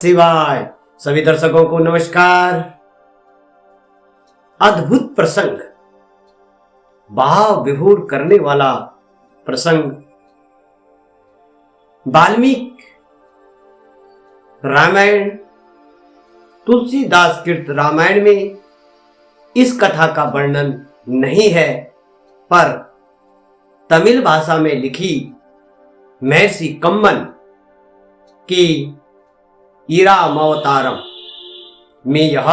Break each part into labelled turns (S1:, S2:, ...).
S1: शिवाय। सभी दर्शकों को नमस्कार। अद्भुत प्रसंग, भाव विभोर करने वाला प्रसंग वाल्मीकि रामायण तुलसीदास कृत रामायण में इस कथा का वर्णन नहीं है, पर तमिल भाषा में लिखी महर्षि कम्मन की ईरामावतारम में यह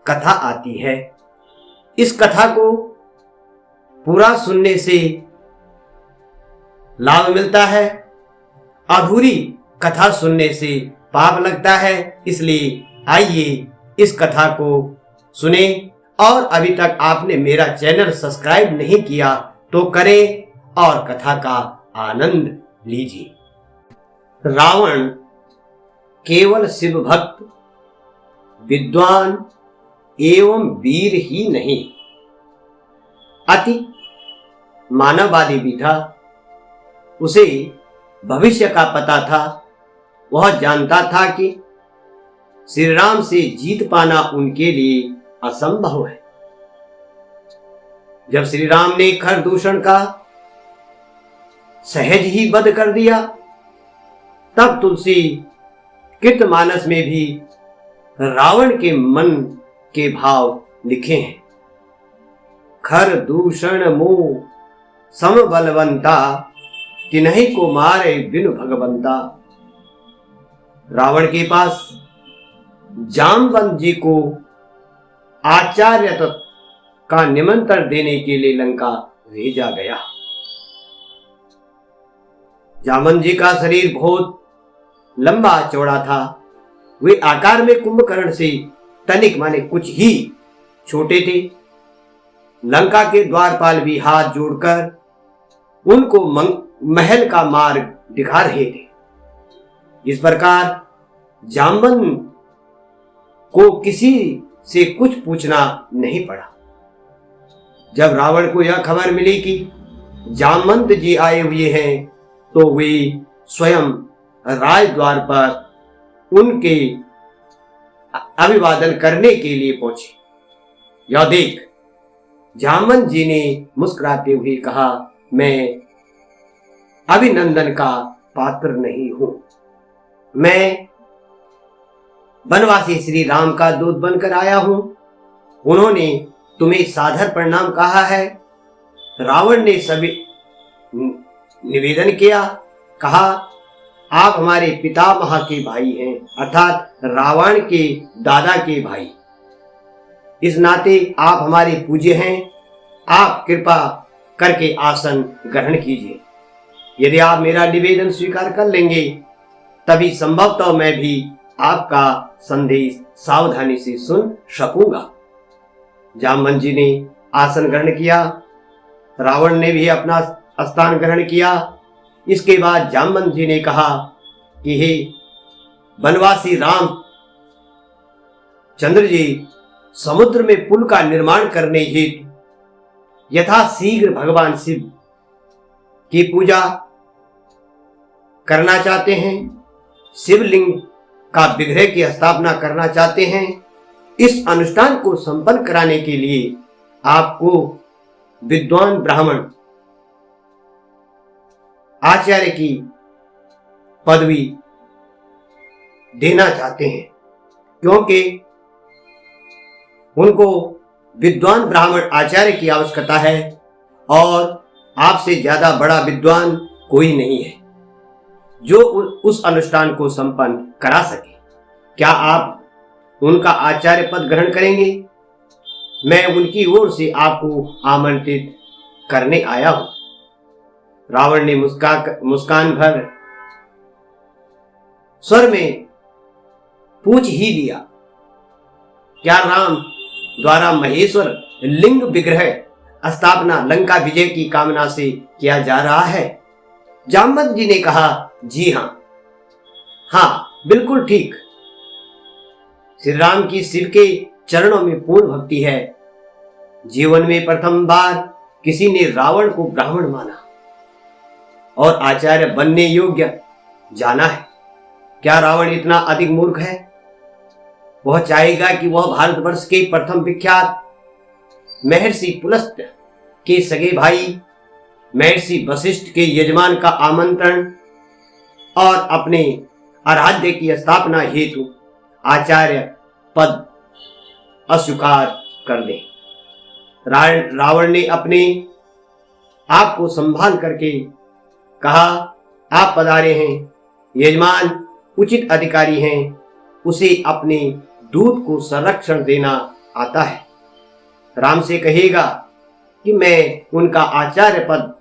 S1: कथा आती है। इस कथा को पूरा सुनने से लाभ मिलता है, अधूरी कथा सुनने से पाप लगता है। इसलिए आइए इस कथा को सुने। और अभी तक आपने मेरा चैनल सब्सक्राइब नहीं किया तो करें और कथा का आनंद लीजिए। रावण केवल शिव भक्त, विद्वान एवं वीर ही नहीं, अति मानववादी भी था। उसे भविष्य का पता था। वह जानता था कि श्री राम से जीत पाना उनके लिए असंभव है। जब श्री राम ने खरदूषण का सहज ही वध कर दिया, तब तुलसी कृतमानस में भी रावण के मन के भाव लिखे हैं। खर दूषण मोह सम बलवंता, तिन्हीं को मारे बिनु भगवंता। रावण के पास जामवंत जी को आचार्य का निमंत्रण देने के लिए लंका भेजा गया। जामवंत जी का शरीर बहुत लंबा चौड़ा था। वे आकार में कुंभकर्ण से तनिक माने कुछ ही छोटे थे। लंका के द्वारपाल भी हाथ जोड़कर उनको महल का मार्ग दिखा रहे थे। इस प्रकार जामवंत को किसी से कुछ पूछना नहीं पड़ा। जब रावण को यह खबर मिली कि जामवंत जी आए हुए हैं, तो वे स्वयं राजद्वार पर उनके अभिवादन करने के लिए पहुंचे। यह देख जामवंत जी ने मुस्कुराते हुए कहा, मैं अभिनंदन का पात्र नहीं हूं। मैं वनवासी श्री राम का दूत बनकर आया हूं। उन्होंने तुम्हें सादर प्रणाम कहा है। रावण ने सभी निवेदन किया, कहा, आप हमारे पितामह के भाई हैं, अर्थात रावण के दादा के भाई। इस नाते आप हमारे पूज्य हैं। आप कृपा करके आसन ग्रहण कीजिए। यदि आप मेरा निवेदन स्वीकार कर लेंगे, तभी संभवतः मैं भी आपका संदेश सावधानी से सुन सकूंगा। जामवंत जी ने आसन ग्रहण किया। रावण ने भी अपना स्थान ग्रहण किया। इसके बाद जामवंत जी ने कहा कि हे वनवासी राम चंद्र जी, समुद्र में पुल का निर्माण करने हेतु यथाशीघ्र भगवान शिव की पूजा करना चाहते हैं। शिवलिंग का विग्रह की स्थापना करना चाहते हैं। इस अनुष्ठान को संपन्न कराने के लिए आपको विद्वान ब्राह्मण आचार्य की पदवी देना चाहते हैं, क्योंकि उनको विद्वान ब्राह्मण आचार्य की आवश्यकता है और आपसे ज्यादा बड़ा विद्वान कोई नहीं है जो उस अनुष्ठान को संपन्न करा सके। क्या आप उनका आचार्य पद ग्रहण करेंगे? मैं उनकी ओर से आपको आमंत्रित करने आया हूं। रावण ने मुस्कान भर स्वर में पूछ ही लिया, क्या राम द्वारा महेश्वर लिंग विग्रह स्थापना लंका विजय की कामना से किया जा रहा है? जामवंत जी ने कहा, जी हां, बिल्कुल ठीक। श्री राम की शिव के चरणों में पूर्ण भक्ति है। जीवन में प्रथम बार किसी ने रावण को ब्राह्मण माना और आचार्य बनने योग्य जाना है। क्या रावण इतना अधिक मूर्ख है? वह चाहेगा कि वह भारतवर्ष के प्रथम विख्यात महर्षि पुलस्त्य के सगे भाई महर्षि वशिष्ठ के यजमान का आमंत्रण और अपने आराध्य की स्थापना हेतु आचार्य पद अस्वीकार कर दे। रावण ने अपने आप को संभाल करके कहा, आप पधारे हैं, यजमान उचित अधिकारी हैं, उसे अपने दूत को संरक्षण देना आता है। राम से कहेगा कि मैं उनका आचार्य पद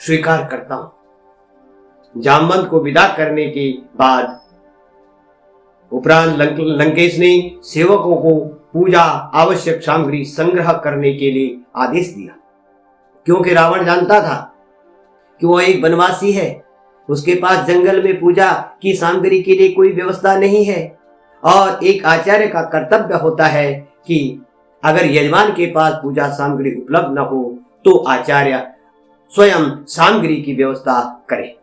S1: स्वीकार करता हूं। जामवंत को विदा करने के बाद उपरांत लंकेश ने सेवकों को पूजा आवश्यक सामग्री संग्रह करने के लिए आदेश दिया, क्योंकि रावण जानता था कि वह एक वनवासी है, उसके पास जंगल में पूजा की सामग्री के लिए कोई व्यवस्था नहीं है और एक आचार्य का कर्तव्य होता है कि अगर यजमान के पास पूजा सामग्री उपलब्ध न हो तो आचार्य स्वयं सामग्री की व्यवस्था करे।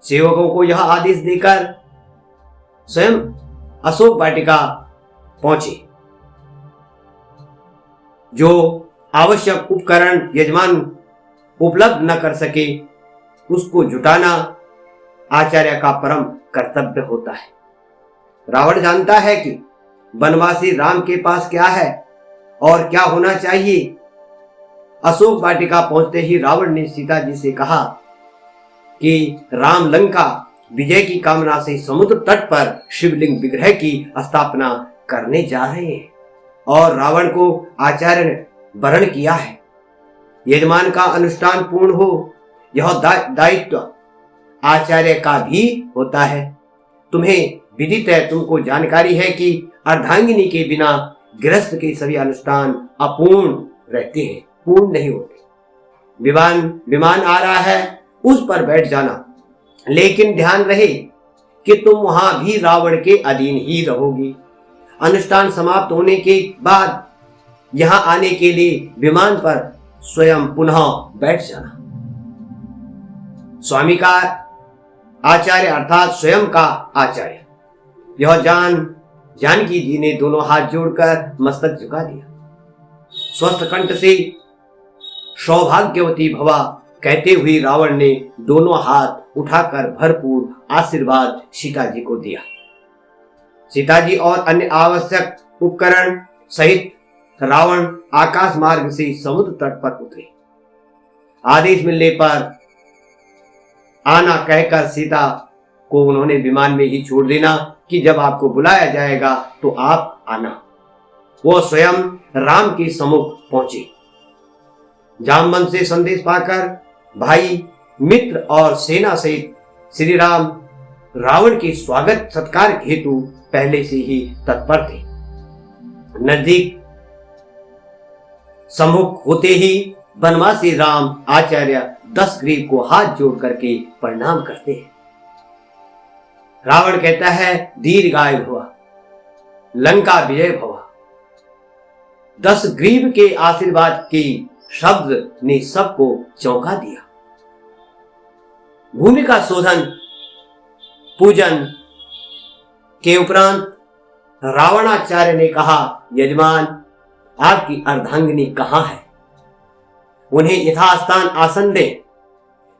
S1: सेवकों को यह आदेश देकर स्वयं अशोक वाटिका पहुंचे। जो आवश्यक उपकरण यजमान उपलब्ध न कर सके उसको जुटाना आचार्य का परम कर्तव्य होता है। रावण जानता है कि वनवासी राम के पास क्या है और क्या होना चाहिए। अशोक वाटिका पहुंचते ही रावण ने सीता जी से कहा कि राम लंका विजय की कामना से समुद्र तट पर शिवलिंग विग्रह की स्थापना करने जा रहे हैं और रावण को आचार्य ने वरण किया है। यजमान का अनुष्ठान पूर्ण हो, यह दायित्व आचार्य का भी होता है। तुम्हें विदित है, तुमको जानकारी है कि अर्धांगिनी के बिना गृहस्थ के सभी अनुष्ठान अपूर्ण रहते हैं, पूर्ण नहीं होते। विमान आ रहा है, उस पर बैठ जाना, लेकिन ध्यान रहे कि तुम वहां भी रावण के अधीन ही रहोगी। अनुष्ठान समाप्त होने के बाद यहां आने के लिए विमान पर स्वयं पुनः बैठ जाना। स्वामी का आचार्य अर्थात स्वयं का आचार्य, यह जानकी जी ने दोनों हाथ जोड़कर मस्तक झुका दिया। स्वस्थ कंठ से सौभाग्यवती भवा कहते हुए रावण ने दोनों हाथ उठाकर भरपूर आशीर्वाद सीता जी को दिया। सीता जी और अन्य आवश्यक उपकरण सहित रावण आकाश मार्ग से समुद्र तट पर उतरे। आदेश मिलने पर आना कहकर सीता को उन्होंने विमान में ही छोड़ देना कि जब आपको बुलाया जाएगा तो आप आना। वो स्वयं राम के सम्मुख पहुंचे। जामवंत से संदेश पाकर भाई, मित्र और सेना सहित श्री राम रावण के स्वागत सत्कार हेतु पहले से ही तत्पर थे। नजदीक सम्मुख होते ही वनवासी राम आचार्य दशग्रीव को हाथ जोड़ करके प्रणाम करते हैं। रावण कहता है, दीर्घायु भव, लंका विजय भव। दशग्रीव के आशीर्वाद के शब्द ने सबको चौंका दिया। भूमि का शोधन पूजन के उपरांत रावणाचार्य ने कहा, यजमान आपकी अर्धांगिनी कहां है? उन्हें यथास्थान आसन दें।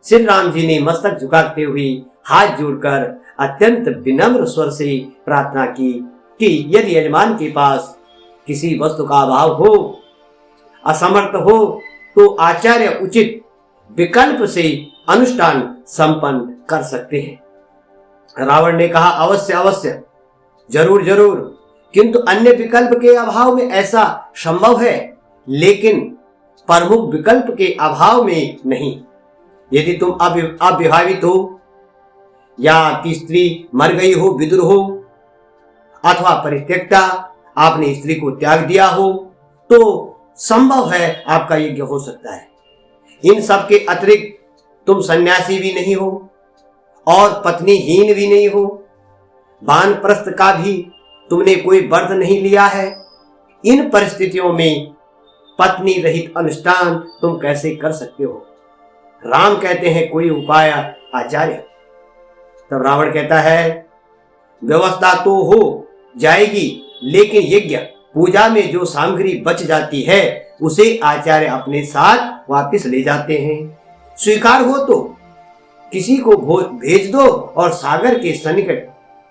S1: श्री राम जी ने मस्तक झुकाते हुए हाथ जोड़कर अत्यंत विनम्र स्वर से प्रार्थना की कि यदि यजमान के पास किसी वस्तु का अभाव हो, असमर्थ हो, तो आचार्य उचित विकल्प से अनुष्ठान संपन्न कर सकते हैं। रावण ने कहा, अवश्य अवश्य, जरूर जरूर, किंतु अन्य विकल्प के अभाव में ऐसा संभव है, लेकिन प्रमुख विकल्प के अभाव में नहीं। यदि तुम अविवाहित हो या आपकी स्त्री मर गई हो, विधुर हो अथवा परित्यक्ता, आपने स्त्री को त्याग दिया हो, तो संभव है आपका यज्ञ हो सकता है। इन सब के अतिरिक्त तुम सन्यासी भी नहीं हो और पत्नीहीन भी नहीं हो, वानप्रस्थ का भी तुमने कोई व्रत नहीं लिया है। इन परिस्थितियों में पत्नी रहित अनुष्ठान तुम कैसे कर सकते हो? राम कहते हैं, कोई उपाय आचार्य। तब रावण कहता है, व्यवस्था तो हो जाएगी, लेकिन यज्ञ पूजा में जो सामग्री बच जाती है उसे आचार्य अपने साथ वापस ले जाते हैं। स्वीकार हो तो किसी को भेज दो। और सागर के सन्निकट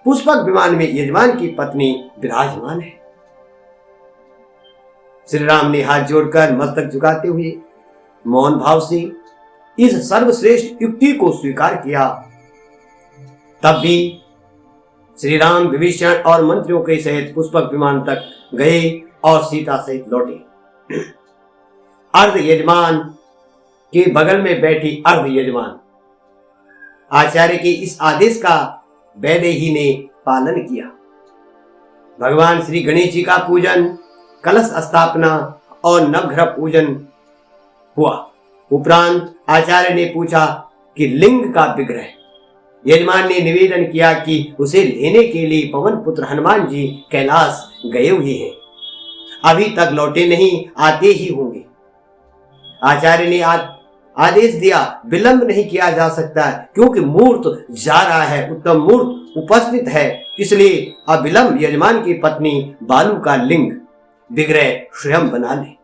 S1: पुष्पक विमान में यजमान की पत्नी विराजमान है। श्री राम ने हाथ जोड़कर मस्तक झुकाते हुए मौन भाव से इस सर्वश्रेष्ठ युक्ति को स्वीकार किया। तब भी श्री राम विभीषण और मंत्रियों के सहित पुष्पक विमान तक गए और सीता सहित लौटे। अर्ध यजमान के बगल में बैठी अर्ध यजमान आचार्य के इस आदेश का वैदेही ने पालन किया। भगवान श्री गणेश जी का पूजन, कलश स्थापना और नवग्रह पूजन हुआ। उपरांत आचार्य ने पूछा कि लिंग का विग्रह। यजमान ने निवेदन किया कि उसे लेने के लिए पवन पुत्र हनुमान जी कैलाश गए हुए हैं, अभी तक लौटे नहीं, आते ही होंगे। आचार्य ने आदेश दिया, विलंब नहीं किया जा सकता क्योंकि मूर्त जा रहा है, उत्तम मूर्त उपस्थित है, इसलिए अविलंब यजमान की पत्नी बालू का लिंग विग्रह स्वयं बना ले।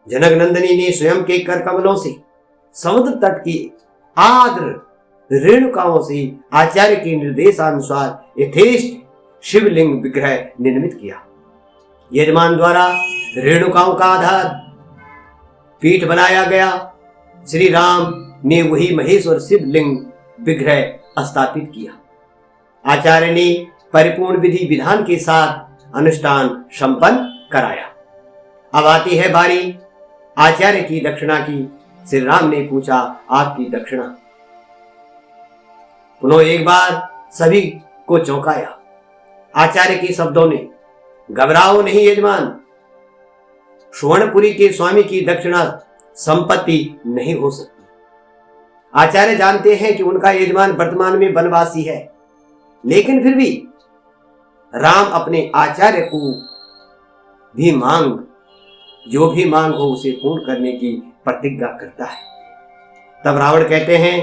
S1: जनक नंदिनी ने स्वयं के कर कमलों से समुद्र तट की आर्द्र रेणुकाओं से आचार्य के निर्देशानुसार यथेष्ट शिवलिंग विग्रह निर्मित किया। यजमान द्वारा रेणुकाओं का आधार पीठ बनाया गया। श्री राम ने वही महेश्वर शिवलिंग विग्रह स्थापित किया। आचार्य ने परिपूर्ण विधि विधान के साथ अनुष्ठान संपन्न कराया। अब आती है बारी आचार्य की दक्षिणा की। श्री राम ने पूछा, आपकी दक्षिणा? पुनः एक बार सभी को चौंकाया आचार्य के शब्दों ने। घबराओ नहीं यजमान, सुवर्णपुरी के स्वामी की दक्षिणा संपत्ति नहीं हो सकती। आचार्य जानते हैं कि उनका यजमान वर्तमान में वनवासी है, लेकिन फिर भी राम अपने आचार्य को भी जो भी मांग हो उसे पूर्ण करने की प्रतिज्ञा करता है। तब रावण कहते हैं,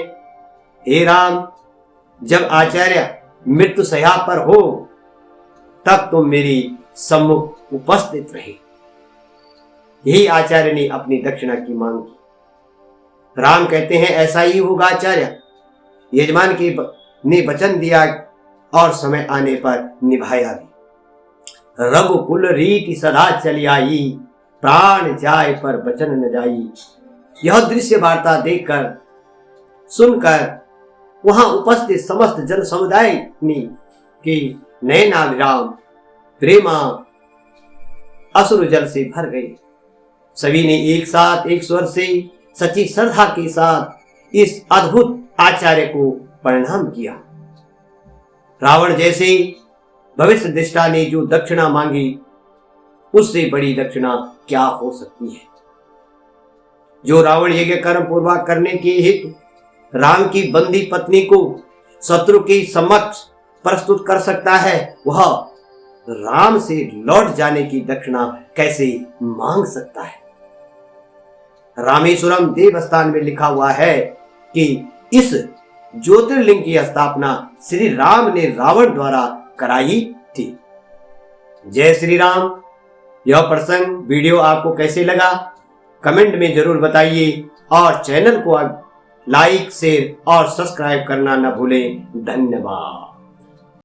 S1: हे राम, जब आचार्य मृत्यु शैया पर हो तब तुम मेरी सम्मुख उपस्थित रहे। यही आचार्य ने अपनी दक्षिणा की मांग की। राम कहते हैं, ऐसा ही होगा आचार्य। यजमान ने वचन दिया और समय आने पर निभाया भी। रघुकुल रीति सदा चली आई, प्राण जाए पर वचन न जाई। यह दृश्य वार्ता देखकर सुनकर वहां उपस्थित समस्त जन समुदाय ने कि नयनाभिराम प्रेमा अश्रु जल से भर गए। सभी ने एक साथ एक स्वर से सच्ची श्रद्धा के साथ इस अद्भुत आचार्य को प्रणाम किया। रावण जैसे भविष्य दृष्टा ने जो दक्षिणा मांगी, उससे बड़ी दक्षिणा क्या हो सकती है। जो रावण यज्ञ कर्म पूर्वक करने के हेतु राम की बंदी पत्नी को शत्रु के समक्ष प्रस्तुत कर सकता है, वह राम से लौट जाने की दक्षिणा कैसे मांग सकता है। रामेश्वरम देवस्थान में लिखा हुआ है कि इस ज्योतिर्लिंग की स्थापना श्री राम ने रावण द्वारा कराई थी। जय श्री राम। यह प्रसंग वीडियो आपको कैसे लगा कमेंट में जरूर बताइए और चैनल को लाइक, शेयर और सब्सक्राइब करना न भूलें। धन्यवाद।